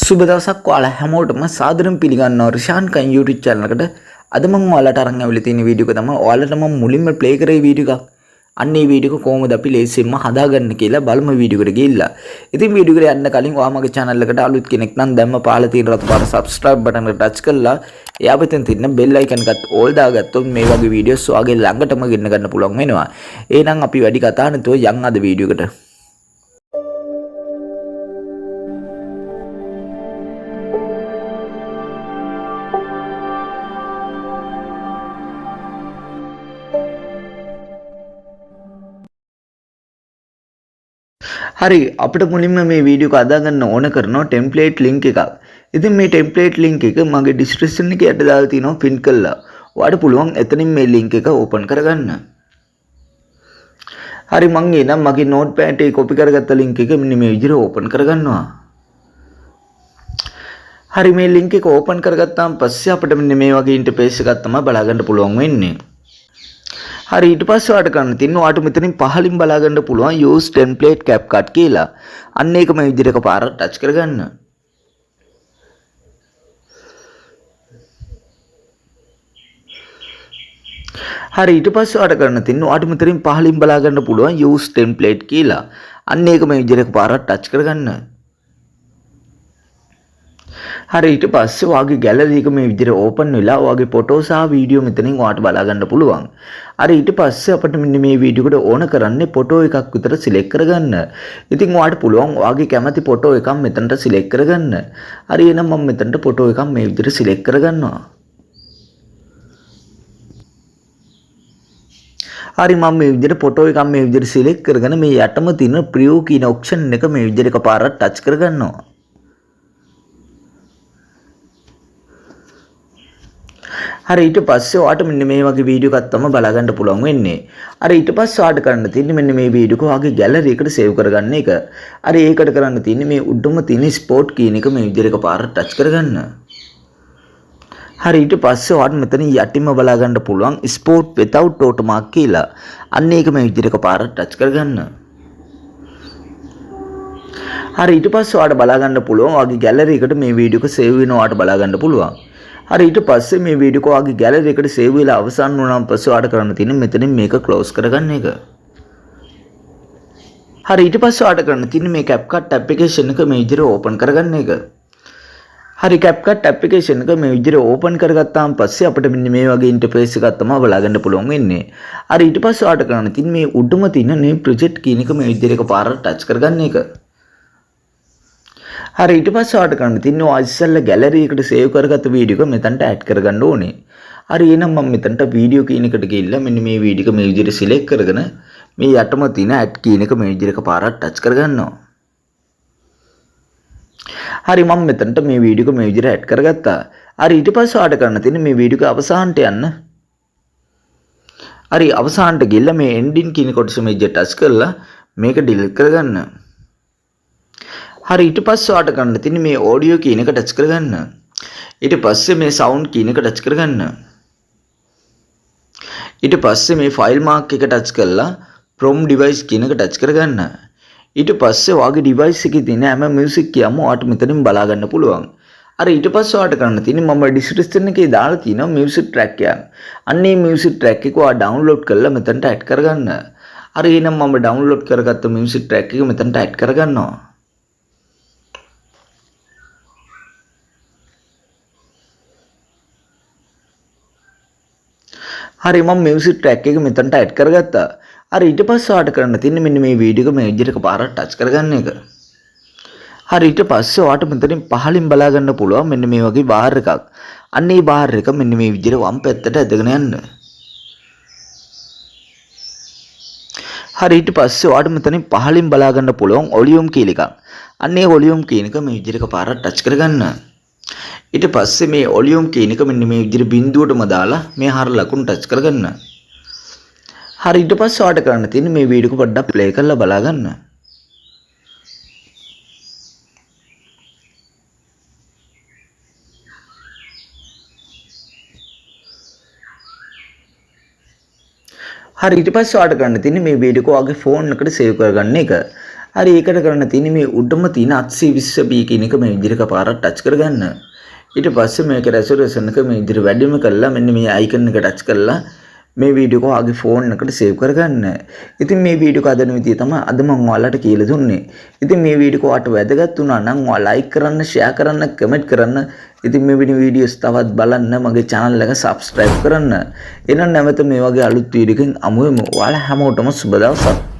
සුබ දවසක් ඔයාලා හැමෝටම සාදරයෙන් පිළිගන්නවා රිෂාන් කන් YouTube channel එකට. අද මම ඔයාලට අරන් ආවිල්ලා තියෙන වීඩියෝ එක තමයි ඔයාලට මම මුලින්ම ප්ලේ කරේ වීඩියෝ එකක්. අන්න ඒ වීඩියෝ එක කොහොමද අපි ලේසියෙන්ම හදාගන්න කියලා බලමු වීඩියෝ එකට ගිහිල්ලා. ඉතින් වීඩියෝ එකට යන්න කලින් ඔයා මගේ channel එකට අලුත් කෙනෙක් නම් දැම්ම පාලා තියෙන රතු පාට subscribe button එක touch කරලා එයා පැත්තෙන් තියෙන bell icon එකත් all දාගත්තොත් මේ වගේ වීඩියෝස් ඔයාගේ ළඟටම ගෙන්න ගන්න පුළුවන් වෙනවා. එහෙනම් අපි වැඩි කතා නැතුව යන් අද වීඩියෝ එකට. හරි අපිට මුලින්ම මේ වීඩියෝ එක අදාගන්න ඕන කරනවා ටෙම්ප්ලේට් ලින්ක් එකක්. ඉතින් මේ ටෙම්ප්ලේට් ලින්ක් එක මගේ ඩිස්ක්‍රිප්ෂන් එකේ යට දාලා තියෙනවා පින් කරලා. ඔයාලට පුළුවන් එතනින් මේ ලින්ක් එක ඕපන් කරගන්න. හරි මම එනම් මගේ නෝට්පෑඩ් එකේ කොපි කරගත්ත ලින්ක් එක මෙන්න මේ විදිහට ඕපන් කරගන්නවා. හරි මේ ලින්ක් එක ඕපන් කරගත්තාම පස්සේ අපිට මෙන්න මේ වගේ ඉන්ටර්ෆේස් එකක් තමයි බලා ගන්න පුළුවන් වෙන්නේ. හරි ඊට පස්සේ ඔයාලට කරන්න තියෙන්නේ ඔයාලට මෙතනින් පහලින් බලා ගන්න පුළුවන් use template Capcut කියලා. අන්න ඒක මේ විදිහට එකපාරට ටච් කරගන්න. හරි ඊට පස්සේ ඔයාලට කරන්න තියෙන්නේ ඔයාලට මෙතනින් පහලින් බලා ගන්න පුළුවන් use template කියලා. අන්න ඒක මේ විදිහට එකපාරට ටච් කරගන්න. හරි ඊට පස්සේ ඔයාගේ ගැලරි එක මේ විදිහට ඕපන් වෙලා ඔයාගේ ෆොටෝ සහ වීඩියෝ මෙතනින් ඔයාලට බලා ගන්න පුළුවන්. හරි ඊට පස්සේ අපිට මෙන්න මේ වීඩියෝ එකට ඕන කරන්නේ ෆොටෝ එකක් විතර සිලෙක්ට් කරගන්න. ඉතින් ඔයාලට පුළුවන් ඔයාගේ කැමති ෆොටෝ එකක් මෙතනට සිලෙක්ට් කරගන්න. හරි එහෙනම් මම මෙතනට ෆොටෝ එකක් මේ විදිහට සිලෙක්ට් කරගන්නවා. හරි මම මේ විදිහට ෆොටෝ එකක් මේ විදිහට සිලෙක්ට් කරගෙන මේ යටම තියෙන ප්‍රිව් කියන ඔප්ෂන් එක මේ විදිහට එකපාරට ටච් කරගන්නවා. හරි ඊට පස්සේ ඔයාලට මෙන්න මේ වගේ වීඩියෝ එකක් තමයි බලා ගන්න පුළුවන් වෙන්නේ. හරි ඊට පස්සේ ඔයාලට කරන්න තියෙන්නේ මෙන්න මේ වීඩියෝ එක ඔයාගේ ගැලරි එකට සේව් කරගන්න එක. හරි ඒකට කරන්න තියෙන්නේ මේ උඩම තියෙන ස්පොට් කියන එක මේ විදිහට එකපාරට ටච් කරගන්න. හරි ඊට පස්සේ ඔයාලට මෙතන යටින්ම බලා ගන්න පුළුවන් ස්පොට් without watermark කියලා. අන්න ඒක මේ විදිහට එකපාරට ටච් කරගන්න. හරි ඊට පස්සේ ඔයාලට බලා ගන්න පුළුවන් ඔයාගේ ගැලරි එකට මේ වීඩියෝ එක සේව් වෙනවා ඔයාලට බලා ගන්න පුළුවන්. හරි ඊට පස්සේ මේ වීඩියෝ එක ඔයාගේ ගැලරි එකට සේව් වෙලා අවසන් වුණාම පස්සේ ඔයාලට කරන්න තියෙන්නේ මෙතනින් මේක ක්ලෝස් කරගන්න එක. හරි ඊට පස්සේ ඔයාලට කරන්න තියෙන්නේ මේ Capcut application එක මේ විදිහට ඕපන් කරගන්න එක. හරි Capcut application එක මේ විදිහට ඕපන් කරගත්තාම පස්සේ අපිට මෙන්න මේ වගේ ඉන්ටර්ෆේස් එකක් තමයි බලා ගන්න පුළුවන් වෙන්නේ. හරි ඊට පස්සේ ඔයාලට කරන්න තියෙන්නේ මේ උඩම තියෙන මේ project කියන එක මේ විදිහට එකපාරට ටච් කරගන්න එක. හරි ඊට පස්සේ ඔයාලට කරන්න තියෙන්නේ ඔයා ඉස්සෙල්ලා ගැලරි එකට සේව් කරගත්ත වීඩියෝ එක මෙතනට ඇඩ් කරගන්න ඕනේ. හරි එහෙනම් මම මෙතනට වීඩියෝ කියන එකට ගිහිල්ලා මෙන්න මේ වීඩියෝ එක මේ විදිහට සිලෙක්ට් කරගෙන මේ යටම තියෙන ඇඩ් කියන එක මේ විදිහට එකපාරට ටච් කරගන්නවා. හරි මම මෙතනට මේ වීඩියෝ එක මේ විදිහට ඇඩ් කරගත්තා. හරි ඊට පස්සේ ඔයාලට කරන්න තියෙන්නේ මේ වීඩියෝ එක අවසානට යන්න. හරි අවසානට ගිහිල්ලා මේ ending කියන කොටස මේ විදිහට ටච් කරලා මේක ඩිලීට් කරගන්න. හරි ඊට පස්සේ ඔයාලට කරන්න තියෙන්නේ මේ ඔඩියෝ කියන එක ටච් කරගන්න. ඊට පස්සේ මේ සවුන්ඩ් කියන එක ටච් කරගන්න. ඊට පස්සේ මේ ෆයිල් මාක් එක ටච් කරලා from device කියන එක ටච් කරගන්න. ඊට පස්සේ ඔයාගේ device එකේ තියෙන හැම music කියම ඔයාලට මෙතනින් බලා ගන්න පුළුවන්. හරි ඊට පස්සේ ඔයාලට කරන්න තියෙන්නේ මම description එකේ දාලා තියෙනවා music track එකක්. අන්න ඒ music track එක ඔයා download කරලා මෙතනට add කරගන්න. හරි එහෙනම් මම download කරගත්ත music track එක මෙතනට add කරගන්නවා. හරි මම මියුසික් ට්‍රැක් එක මෙතනට ඇඩ් කරගත්තා. හරි ඊට පස්සේ ඔයාලට කරන්න තියෙන්නේ මෙන්න මේ වීඩියෝ එක මේ විදිහට එකපාරට ටච් කරගන්න එක. හරි ඊට පස්සේ ඔයාලට මෙතනින් පහලින් බලා ගන්න පුළුවන් මෙන්න මේ වගේ බාර් එකක්. අන්න ඒ බාර් එක මෙන්න මේ විදිහට වම් පැත්තට ඇදගෙන යන්න. හරි ඊට පස්සේ ඔයාලට මෙතනින් පහලින් බලා ගන්න පුළුවන් වොලියුම් කීල එකක්. අන්න ඒ වොලියුම් කියන එක මේ විදිහට එකපාරට ටච් කරගන්න. ඊට පස්සේ මේ වොලියුම් කියන එක මෙන්න මේ විදිහට බිඳුවටම දාලා මේ හර ලකුණු ටච් කරගන්න. හරි ඊට පස්සේ ඔයාලට කරන්න තියෙන්නේ මේ වීඩියෝ එක පොඩ්ඩක් ප්ලේ කරලා බලා ගන්න. හරි ඊට පස්සේ ඔයාලට කරන්න තියෙන්නේ මේ වීඩියෝ එක ඔයාගේ ෆෝන් එකට සේව් කරගන්න එක. හරි ඒකට කරන්න තියෙන්නේ මේ උඩම තියෙන 820p කියන එක මේ විදිහට පාරක් ටච් කරගන්න. ඊට පස්සේ මේක රෙසොලූෂන් එක මේ විදිහට වැඩිම කරලා මෙන්න මේ අයිකන් එක ටච් කරලා මේ වීඩියෝ එක ඔයාගේ ෆෝන් එකට සේව් කරගන්න. ඉතින් මේ වීඩියෝ එක හදන විදිය තමයි අද මම ඔයාලට කියලා දුන්නේ. ඉතින් මේ වීඩියෝ එක ඔයාලට වැදගත් වුණා නම් ඔයා ලයික් කරන්න, ෂෙයා කරන්න, කමෙන්ට් කරන්න. ඉතින් මේ වීඩියෝස් තවත් බලන්න මගේ channel එක subscribe කරන්න. එහෙනම් නැවත මේ වගේ අලුත් වීඩියෝ එකකින් අමු වෙමු. ඔයාලා හැමෝටම සුබ දවසක්.